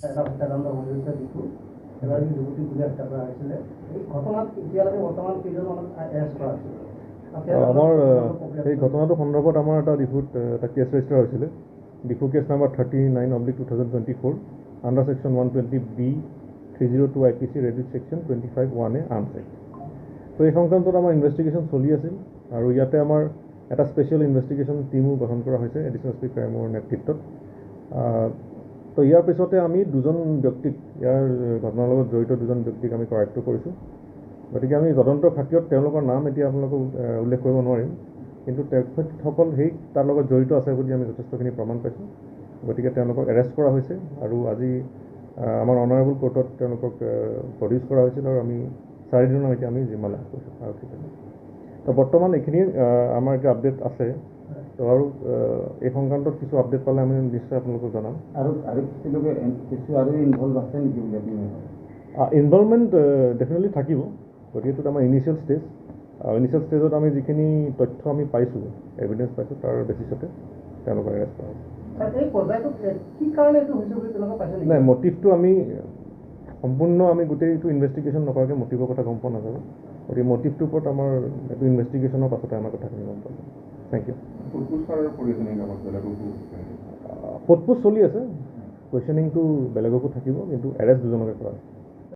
এটা হত্যাকাণ্ড সংঘটিত দিশু এগৰাকী যুৱতী গুলীয়া হত্যা কৰা হৈছিলে। এই ঘটনাত এতিয়ালৈকে বৰ্তমান কেইজনমানক এৰেষ্ট কৰা হৈছিল? আমাৰ এই ঘটনাটোৰ সন্দৰ্ভত আমাৰ এটা ডিফুত এটা কেছ ৰেজিষ্টাৰ হৈছিলে। Diphu case number 39/2024 under section 120B 302 IPC read with section 25(1)A arms act. তো এই সংক্ৰান্তত আমাৰ ইনভেষ্টিগেশ্যন চলি আছিল আৰু ইয়াতে আমাৰ এটা স্পেচিয়েল ইনভেষ্টিগেশ্যন টিমো গঠন কৰা হৈছে এডিশ্যনেল এছ পি ক্ৰাইমৰ নেতৃত্বত। তো ইয়াৰ পিছতে আমি দুজন ব্যক্তিক ইয়াৰ ঘটনাৰ লগত জড়িত দুজন ব্যক্তিক আমি কৰায়ত্ব কৰিছোঁ। গতিকে আমি তদন্ত খাতিৰত তেওঁলোকৰ নাম এতিয়া আপোনালোকক উল্লেখ কৰিব নোৱাৰিম, কিন্তু তেখেতসকল তাৰ লগত জড়িত আছে বুলি আমি যথেষ্টখিনি প্ৰমাণ পাইছোঁ। গতিকে তেওঁলোকক এৰেষ্ট কৰা হৈছে আৰু আজি আমাৰ অনাৰেবল কোৰ্টত তেওঁলোকক প্ৰডিউচ কৰা হৈছিল আৰু আমি 4 দিনৰ এতিয়া আমি জিম্মা লাভ কৰিছোঁ আৰক্ষী। তো বৰ্তমান এইখিনি আমাৰ এতিয়া আপডেট আছে। তো আৰু এই সংক্ৰান্তত কিছু আপডেট পালে আমি নিশ্চয় আপোনালোকক জনাম। আৰু ইনভলভ আছে নেকি বুলি আপুনি ইনভলভমেণ্ট ডেফিনেটলি থাকিব। গতিকে এইটোত আমাৰ ইনিচিয়েল ষ্টেজত আমি যিখিনি তথ্য আমি পাইছোঁ, এভিডেঞ্চ পাইছোঁ, তাৰ বেচিছতে তেওঁলোকক এৰেষ্ট কৰা হৈছে। নাই, মটিভটো আমি সম্পূৰ্ণ আমি গোটেইটো ইনভেষ্টিগেশ্যন নকৰাকৈ মটিভৰ কথা গম পোৱা নাযাব। গতিকে মটিভটোৰ ওপৰত আমাৰ এইটো ইনভেষ্টিগেশ্যনৰ পাছতে আমাৰ কথাখিনি গম পাব। Thank U. সোধপোছ চলি আছে, কুৱেশ্যনিংটো বেলেগকো থাকিব, কিন্তু এৰেষ্ট দুজনকে কৰা হৈছে।